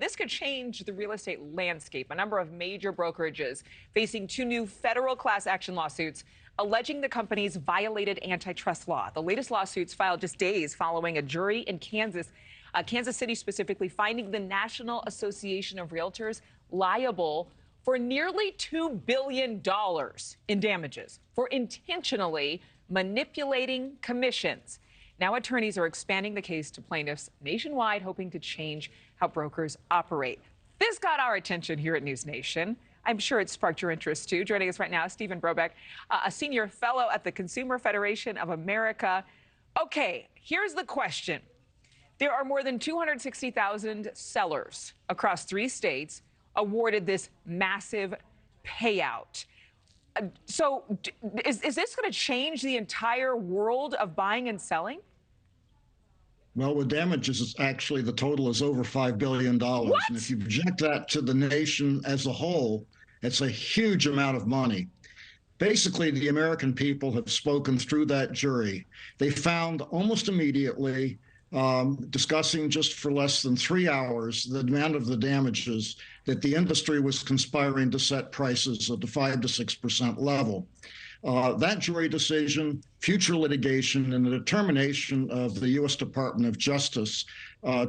this could change the real estate landscape. A number of major brokerages facing 2 new federal class action lawsuits alleging the companies violated antitrust law. The latest lawsuits filed just days following a jury in Kansas City specifically, finding the National Association of Realtors liable for nearly $2 billion in damages for intentionally manipulating commissions. Now attorneys are expanding the case to plaintiffs nationwide, hoping to change how brokers operate. This got our attention here at NewsNation. I'm sure it sparked your interest, too. Joining us right now, Stephen Brobeck, a senior fellow at the Consumer Federation of America. Okay, here's the question. There are more than 260,000 sellers across 3 states awarded this massive payout. So is this going to change the entire world of buying and selling? Well, with damages, actually, the total is over $5 billion. What? And if you project that to the nation as a whole, it's a huge amount of money. Basically, the American people have spoken through that jury. They found almost immediately, discussing just for less than 3 hours the amount of the damages, that the industry was conspiring to set prices at the 5 to 6% level. That jury decision, future litigation, and the determination of the U.S. Department of Justice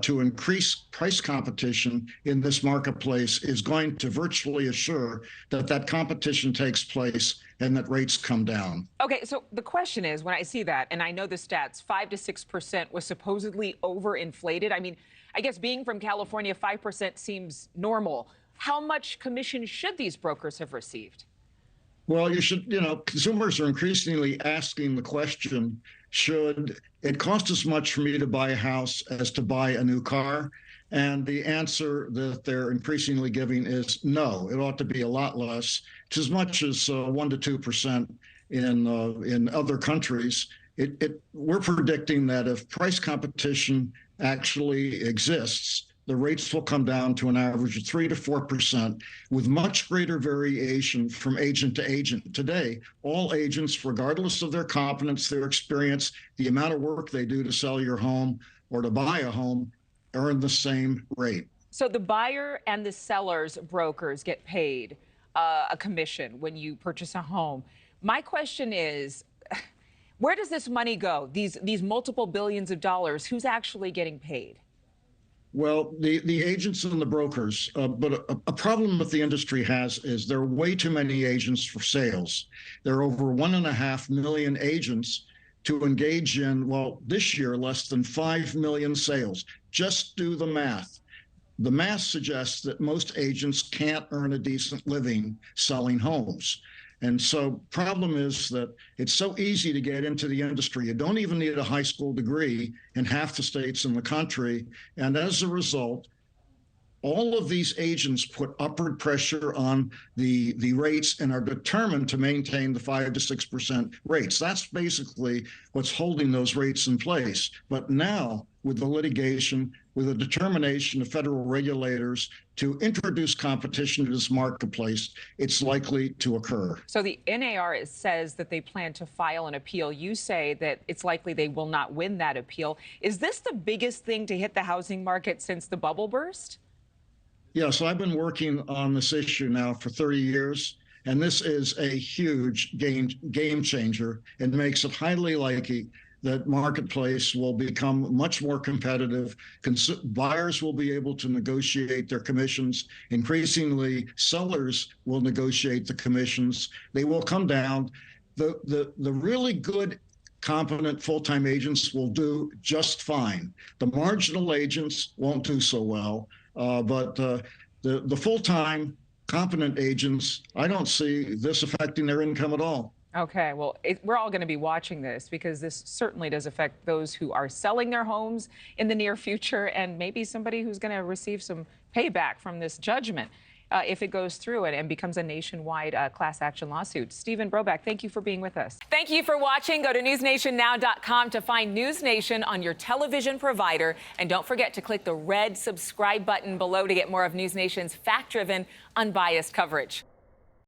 to increase price competition in this marketplace is going to virtually assure that that competition takes place and that rates come down. Okay, so the question is, when I see that, and I know the stats, 5 to 6% was supposedly overinflated. I mean, I guess being from California, 5% seems normal. How much commission should these brokers have received? Well, consumers are increasingly asking the question, should it cost as much for me to buy a house as to buy a new car? And the answer that they're increasingly giving is no, it ought to be a lot less. It's as much as 1 to 2% in other countries. We're predicting that if price competition actually exists, the rates will come down to an average of 3 to 4%, with much greater variation from agent to agent. Today, all agents, regardless of their competence, their experience, the amount of work they do to sell your home or to buy a home, earn the same rate. So the buyer and the seller's brokers get paid a commission when you purchase a home. My question is, where does this money go? These multiple billions of dollars, who's actually getting paid? Well, the agents and the brokers, but a problem that the industry has is there are way too many agents for sales. There are over 1.5 million agents to engage in, well, this year, less than 5 million sales. Just do the math. The math suggests that most agents can't earn a decent living selling homes. And so problem is that it's so easy to get into the industry. You don't even need a high school degree in half the states in the country. And as a result, all of these agents put upward pressure on the rates and are determined to maintain the 5 to 6% rates. That's basically what's holding those rates in place. But now, with the litigation, with the determination of federal regulators to introduce competition to this marketplace, it's likely to occur. So the NAR says that they plan to file an appeal. You say that it's likely they will not win that appeal. Is this the biggest thing to hit the housing market since the bubble burst? Yeah, so I've been working on this issue now for 30 years, and this is a huge game changer and makes it highly likely that marketplace will become much more competitive. Buyers will be able to negotiate their commissions. Increasingly, sellers will negotiate the commissions. They will come down. The really good, competent full-time agents will do just fine. The marginal agents won't do so well, but the full-time, competent agents, I don't see this affecting their income at all. Okay, well, we're all going to be watching this because this certainly does affect those who are selling their homes in the near future and maybe somebody who's going to receive some payback from this judgment if it goes through and becomes a nationwide class action lawsuit. Stephen Brobeck, thank you for being with us. Thank you for watching. Go to newsnationnow.com to find NewsNation on your television provider. And don't forget to click the red subscribe button below to get more of NewsNation's fact-driven, unbiased coverage.